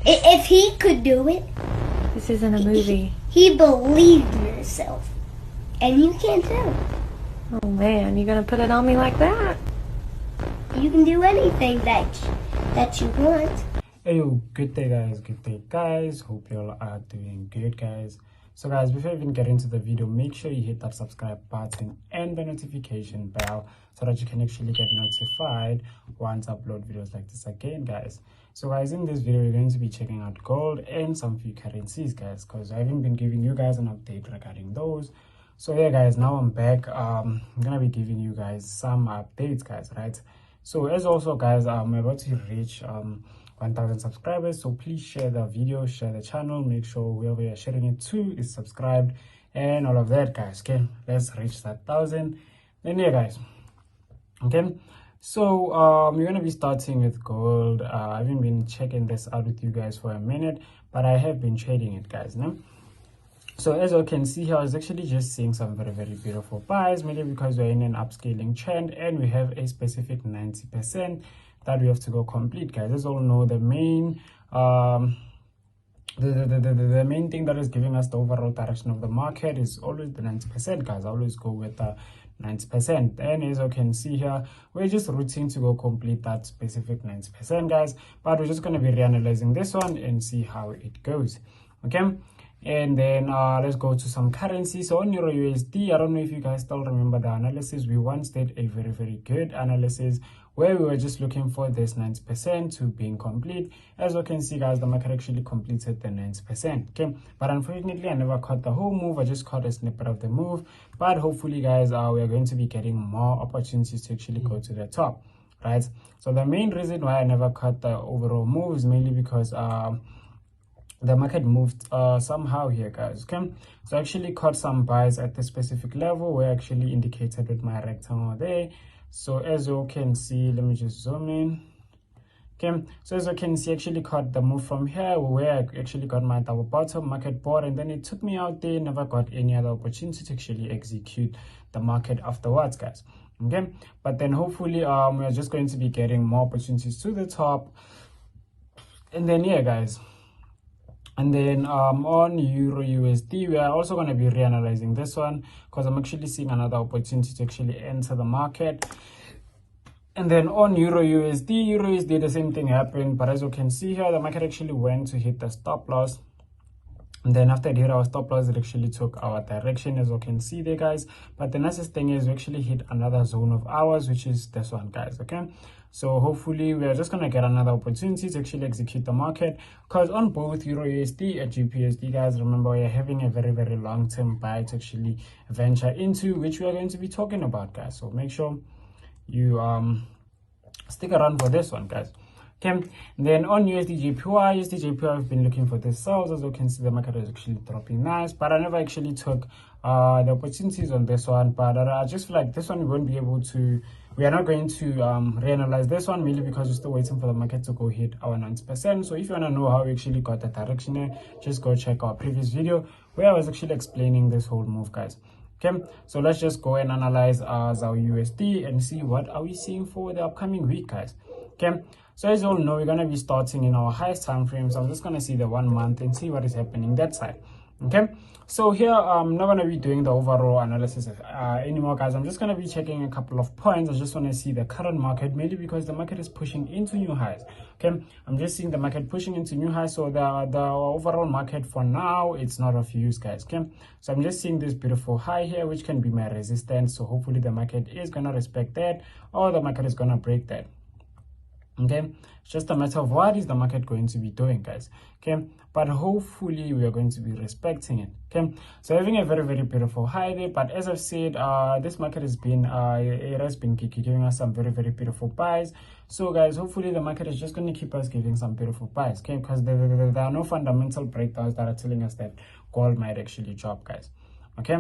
If he could do it, This isn't a movie. he believed in himself, and you can't do it. Oh man, you gonna put it on me like that? You can do anything that you want. Hey yo, good day guys, hope you all are doing good guys. So guys, before we even get into the video, make sure you hit that subscribe button and the notification bell so that you can actually get notified once I upload videos like this again guys. So guys, in this video we're going to be checking out gold and some few currencies guys, because I haven't been giving you guys an update regarding those. So yeah guys, now I'm back. I'm gonna be giving you guys some updates guys, right? So as also guys, I'm about to reach 1,000 subscribers, so please share the video, share the channel, make sure whoever you're sharing it to is subscribed and all of that guys. Okay, let's reach that 1,000. Then yeah guys, okay, so we're gonna be starting with gold. I haven't been checking this out with you guys for a minute, but I have been trading it guys, no? So as you can see here, I was actually just seeing some very beautiful buys, mainly because we're in an upscaling trend and we have a specific 90% that we have to go complete guys. As all know, the main the main thing that is giving us the overall direction of the market is always the 90% guys. I always go with the 90%, and as you can see here, we're just rooting to go complete that specific 90% guys, but we're just going to be reanalyzing this one and see how it goes. Okay, and then let's go to some currency. So on Euro USD, I don't know if you guys still remember the analysis. We once did a very good analysis where we were just looking for this 90% to being complete. As you can see guys, the market actually completed the 90%. Okay, but unfortunately I never caught the whole move. I just caught a snippet of the move, but hopefully guys, we are going to be getting more opportunities to actually go to the top, right? So the main reason why I never caught the overall move is mainly because the market moved somehow here guys. Okay, so I actually caught some buys at the specific level where I actually indicated with my rectangle there. So as you can see, let me just zoom in. Okay, so as you can see, actually caught the move from here where I actually got my double bottom market board, and then it took me out there. Never got any other opportunity to actually execute the market afterwards guys. Okay, but then hopefully we are just going to be getting more opportunities to the top. And then yeah guys, and then on Euro USD, we are also going to be reanalyzing this one because I'm actually seeing another opportunity to actually enter the market. And then on Euro USD, the same thing happened, but as you can see here, the market actually went to hit the stop loss. And then after it hit our stop loss, it actually took our direction, as you can see there guys. But the nicest thing is we actually hit another zone of ours, which is this one guys. Okay, so hopefully we are just going to get another opportunity to actually execute the market, because on both Euro USD and Gbpusd guys, remember we are having a very long-term buy to actually venture into, which we are going to be talking about guys. So make sure you stick around for this one guys. Okay, then on USD JPY, I've been looking for this sells. As you can see, the market is actually dropping nice, but I never actually took the opportunities on this one. But I just feel like this one we won't be able to, we are not going to reanalyze this one, mainly because we're still waiting for the market to go hit our 90%. So if you want to know how we actually got the direction here, just go check our previous video where I was actually explaining this whole move guys. Okay, so let's just go and analyze our USD and see what are we seeing for the upcoming week guys. Okay, so as you all know, we're going to be starting in our highest time frame. So I'm just going to see the 1 month and see what is happening that side. Okay, so here I'm not going to be doing the overall analysis anymore guys. I'm just going to be checking a couple of points. I just want to see the current market, mainly because the market is pushing into new highs. Okay, I'm just seeing the market pushing into new highs, so the overall market for now, it's not of use guys. Okay, so I'm just seeing this beautiful high here, which can be my resistance. So hopefully the market is going to respect that, or the market is going to break that. Okay, it's just a matter of what is the market going to be doing guys. Okay, but hopefully we are going to be respecting it. Okay, so having a very beautiful high there, but as I've said, this market has been it has been giving us some very beautiful buys. So guys, hopefully the market is just going to keep us giving some beautiful buys. Okay, because there are no fundamental breakdowns that are telling us that gold might actually drop guys. Okay,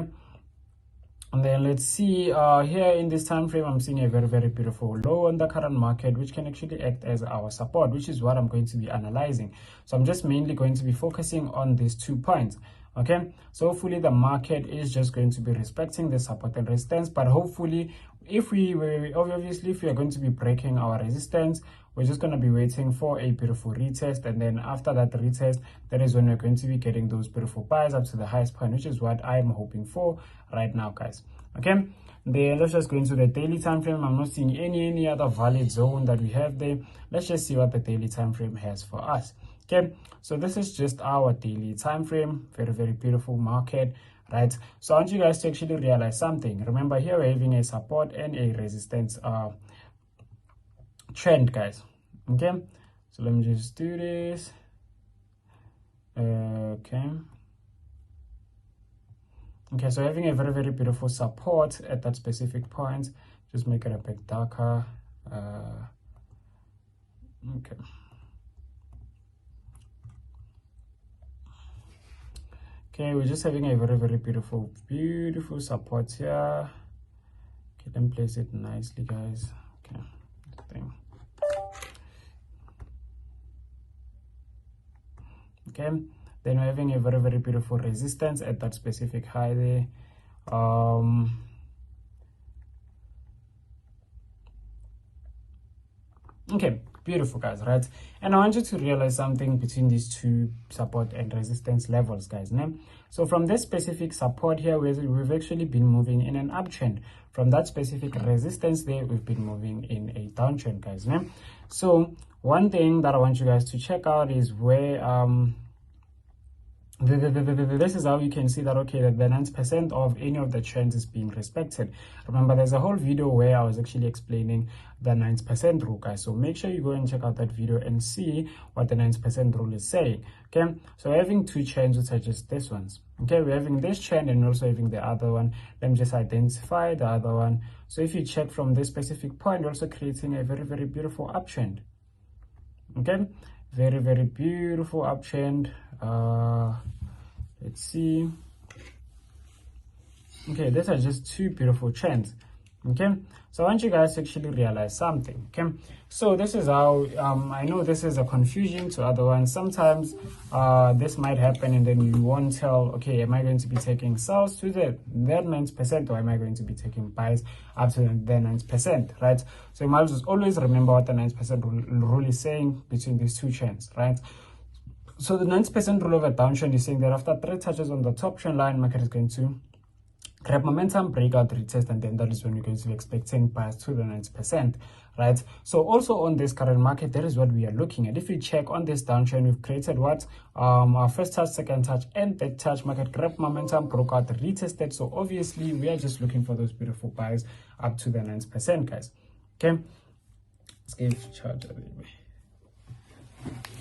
and then let's see here in this time frame, I'm seeing a very beautiful low on the current market, which can actually act as our support, which is what I'm going to be analyzing. So I'm just mainly going to be focusing on these 2 points. Okay, so hopefully the market is just going to be respecting the support and resistance, but hopefully if we are going to be breaking our resistance, we're just going to be waiting for a beautiful retest, and then after that retest, that is when we're going to be getting those beautiful buys up to the highest point, which is what I'm hoping for right now, guys. Okay, then let's just go into the daily time frame. I'm not seeing any other valid zone that we have there. Let's just see what the daily time frame has for us. Okay, so this is just our daily time frame. Very beautiful market, right? So I want you guys to actually realize something. Remember, here we're having a support and a resistance trend, guys. Okay, so let me just do this. Okay, so having a very beautiful support at that specific point. Just make it a bit darker. Okay, we're just having a very beautiful support here. Okay, then place it nicely, guys. Okay, thing. Okay, then we're having a very beautiful resistance at that specific high there. Okay, beautiful, guys, right? And I want you to realize something between these two support and resistance levels, guys. So from this specific support here, we've actually been moving in an uptrend. From that specific resistance there, we've been moving in a downtrend, guys. So one thing that I want you guys to check out is where this is how you can see that, okay, that the 90% of any of the trends is being respected. Remember, there's a whole video where I was actually explaining the 90% rule, guys. So make sure you go and check out that video and see what the 90% rule is saying. Okay, so we're having two trends, which are just this ones. Okay, we're having this trend and also having the other one. Let me just identify the other one. So if you check from this specific point, we're also creating a very beautiful uptrend. Okay, very beautiful uptrend. Let's see. Okay, these are just two beautiful trends. Okay, so I want you guys to actually realize something. Okay, so this is how I know this is a confusion to other ones. Sometimes this might happen and then you won't tell, okay, am I going to be taking sells to that 90%, or am I going to be taking buys up to the 90%, right? So you might just always remember what the 90% rule is saying between these two trends, right? So the 90% rule of a downtrend is saying that after 3 touches on the top trend line, market is going to grab momentum, breakout, retest, and then that is when you're going to be expecting buys to the 90%, right? So also on this current market, that is what we are looking at. If you check on this downtrend, we've created what? Our first touch, second touch, and third touch. Market grab momentum, broke out, retested. So obviously, we are just looking for those beautiful buys up to the 90%, guys. Okay, let's give charge a little bit.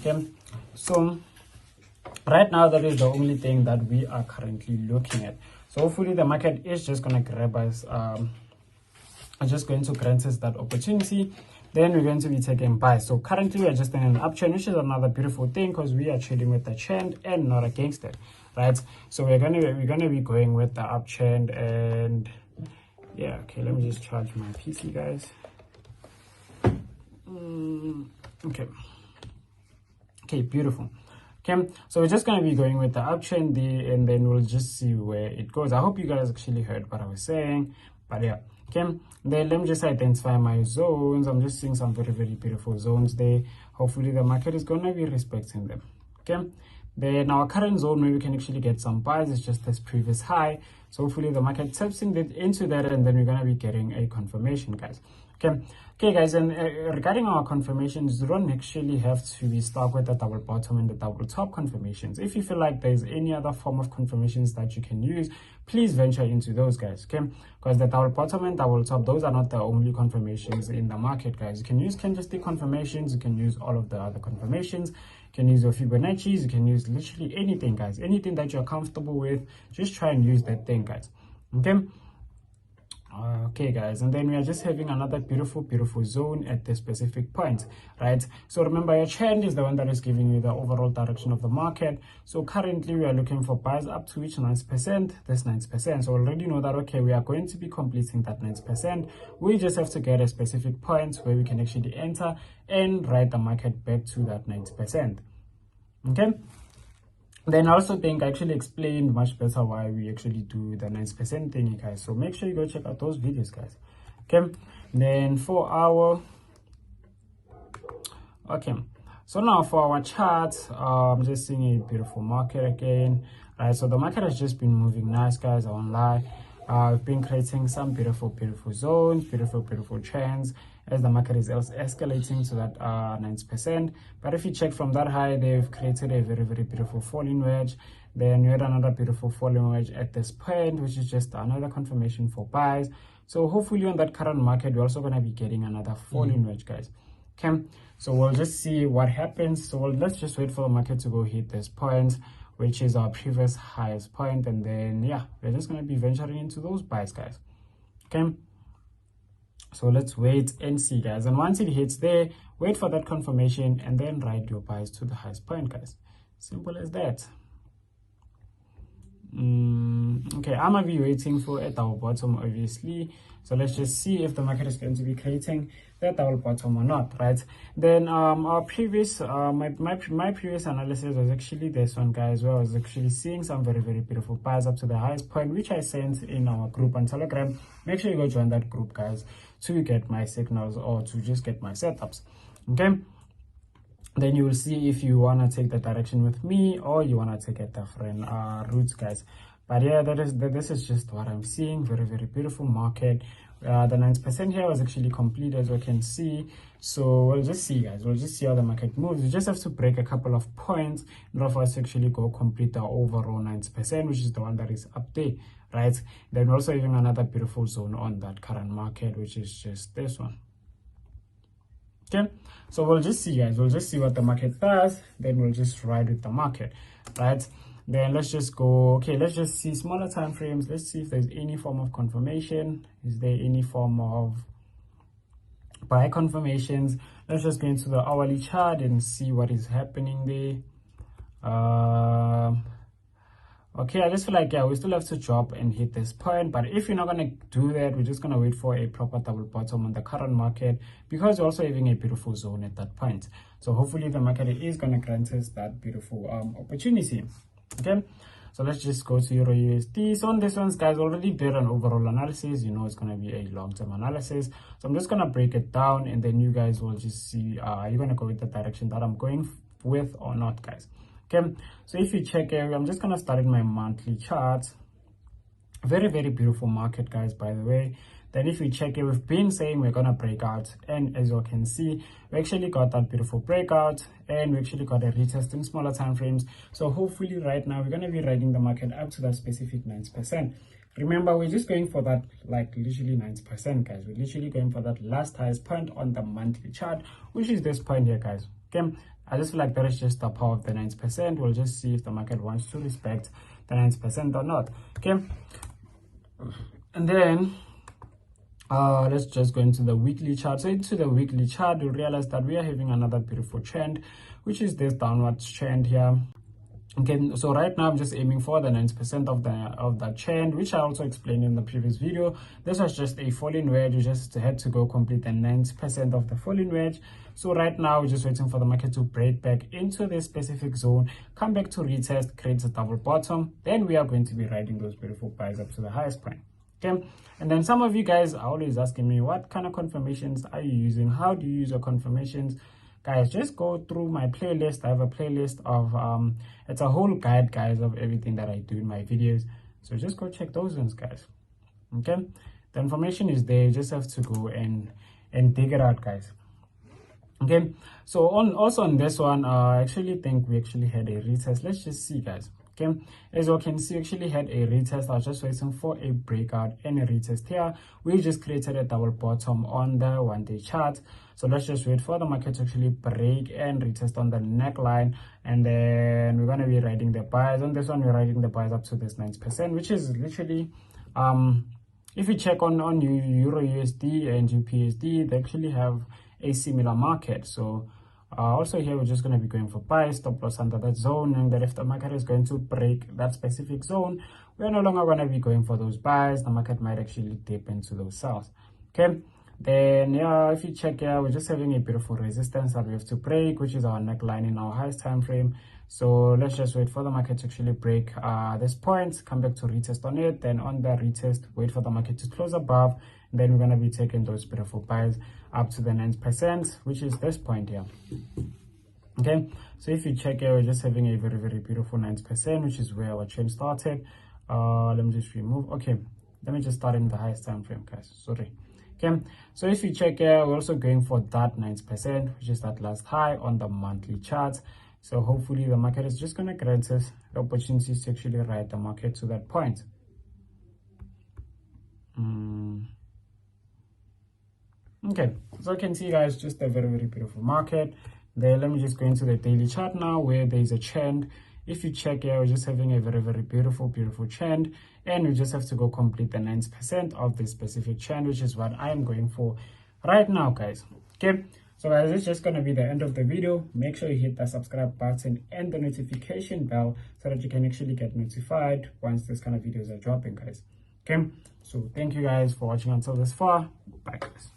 Okay, so right now that is the only thing that we are currently looking at. So hopefully the market is just going to grab us, just going to grant us that opportunity. Then we're going to be taking buys. So currently we're just in an uptrend, which is another beautiful thing because we are trading with the trend and not against it, right? So we're gonna be going with the uptrend. And yeah, okay, let me just charge my PC, guys. Okay, beautiful. Okay, so we're just going to be going with the uptrend there, and then we'll just see where it goes. I hope you guys actually heard what I was saying, but yeah. Okay, then let me just identify my zones. I'm just seeing some very beautiful zones there. Hopefully the market is going to be respecting them. Okay, then our current zone where we can actually get some buys is just this previous high. So hopefully the market taps into that, and then we're going to be getting a confirmation, guys. Okay, guys, and regarding our confirmations, you don't actually have to be stuck with the double bottom and the double top confirmations. If you feel like there's any other form of confirmations that you can use, please venture into those, guys. Okay, because the double bottom and double top, those are not the only confirmations in the market, guys. You can use candlestick confirmations, you can use all of the other confirmations, you can use your Fibonacci's, you can use literally anything, guys. Anything that you're comfortable with, just try and use that thing, guys. Okay, guys, and then we are just having another beautiful zone at the specific point, right? So remember, your trend is the one that is giving you the overall direction of the market. So currently we are looking for buys up to which 90%, that's 90%. So already know that, okay, we are going to be completing that 90%. We just have to get a specific point where we can actually enter and ride the market back to that 90%. Okay, then I also think I actually explained much better why we actually do the 90% thing, guys. So make sure you go check out those videos, guys. Okay, then 4 hour. Okay, so now for our chart, I'm just seeing a beautiful market again. Right, so the market has just been moving nice, guys. I won't lie. We've been creating some beautiful zones, beautiful trends as the market is escalating to that 90%. But if you check from that high, they've created a very beautiful falling wedge. Then you had another beautiful falling wedge at this point, which is just another confirmation for buys. So hopefully on that current market, we're also going to be getting another falling wedge, guys. Okay, so we'll just see what happens. So let's just wait for the market to go hit this point, which is our previous highest point, and then yeah, we're just going to be venturing into those buys, guys. Okay, so let's wait and see, guys, and once it hits there, wait for that confirmation and then ride your buys to the highest point, guys. Simple as that. Okay, I'm gonna be waiting for a double bottom, obviously. So let's just see if the market is going to be creating that double bottom or not, right? Then our previous my previous analysis was actually this one, guys, where I was actually seeing some very beautiful buys up to the highest point, which I sent in our group on Telegram. Make sure you go join that group, guys, to get my signals or to just get my setups. Okay, then you will see if you want to take the direction with me or you want to take a different routes, guys. But yeah, this is just what I'm seeing. Very beautiful market. The 90% here was actually complete, as you can see. So we'll just see, guys. We'll just see how the market moves. We just have to break a couple of points in order for us to actually go complete the overall 90%, which is the one that is up there, right? Then we're also having another beautiful zone on that current market, which is just this one. Okay, so we'll just see, guys. We'll just see what the market does, then we'll just ride with the market, right? Then let's just go. Okay, let's just see smaller time frames. Let's see if there's any form of confirmation. Is there any form of buy confirmations? Let's just go into the hourly chart and see what is happening there. Okay, I just feel like, yeah, we still have to drop and hit this point, but if you're not going to do that, we're just going to wait for a proper double bottom on the current market, because we're also having a beautiful zone at that point. So hopefully the market is going to grant us that beautiful opportunity. Okay, so let's just go to Euro USD. So on this one, guys, already did an overall analysis. You know it's going to be a long-term analysis, so I'm just going to break it down, and then you guys will just see are you going to go with the direction that I'm going with or not, guys. Okay, so if you check here, I'm just gonna start in my monthly chart. Very beautiful market, guys, by the way. Then if you check it, we've been saying we're gonna break out, and as you can see, we actually got that beautiful breakout, and we actually got a retest in smaller time frames. So hopefully right now we're gonna be riding the market up to that specific 90%. Remember, we're just going for that, like, literally 90%, guys. We're literally going for that last highest point on the monthly chart, which is this point here, guys. Okay, I just feel like that is just the power of the 90%. We'll just see if the market wants to respect the 90% or not. Okay, and then let's just go into the weekly chart. So into the weekly chart, you'll realize that we are having another beautiful trend, which is this downwards trend here. Okay, so right now I'm just aiming for the 90% of that trend, which I also explained in the previous video. This was just a falling wedge. You just had to go complete the 90% of the falling wedge. So right now we're just waiting for the market to break back into this specific zone, come back to retest, create a double bottom, then we are going to be riding those beautiful buys up to the highest point. Okay, and then some of you guys are always asking me, what kind of confirmations are you using? How do you use your confirmations? Guys, just go through my playlist. I have a playlist of it's a whole guide, guys, of everything that I do in my videos. So just go check those ones, guys. Okay, the information is there. You just have to go and dig it out, guys. Okay, so also on this one, I actually think we actually had a retest. Let's just see, guys. Okay, as you can see, actually had a retest. I was just waiting for a breakout and a retest here. We just created a double bottom on the 1-day chart. So let's just wait for the market to actually break and retest on the neckline, and then we're going to be riding the buys. On this one, we're riding the buys up to this 90%, which is literally if you check on Euro USD and Gbpusd, they actually have a similar market. So also here we're just going to be going for buys, stop loss under that zone, and that if the market is going to break that specific zone, we're no longer going to be going for those buys. The market might actually dip into those sells. Okay, then yeah, if you check here, we're just having a beautiful resistance that we have to break, which is our neckline in our highest time frame. So let's just wait for the market to actually break this point, come back to retest on it, then on the retest wait for the market to close above, then we're going to be taking those beautiful buys up to the 9%, which is this point here. Okay, so if you check here, we're just having a very, very beautiful 9%, which is where our trend started. Let me just remove. Okay, let me just start in the highest time frame, guys. Sorry. Okay, so if you check here, we're also going for that 9%, which is that last high on the monthly chart. So hopefully the market is just going to grant us the opportunities to actually ride the market to that point. Okay, so you can see, guys, just a very, very beautiful market there. Let me just go into the daily chart now, where there's a trend. If you check here, we're just having a very, very beautiful trend, and we just have to go complete the 9% of this specific trend, which is what I am going for right now, guys. Okay, so guys, it's just going to be the end of the video. Make sure you hit the subscribe button and the notification bell so that you can actually get notified once this kind of videos are dropping, guys. Okay, so thank you guys for watching until this far. Bye, guys.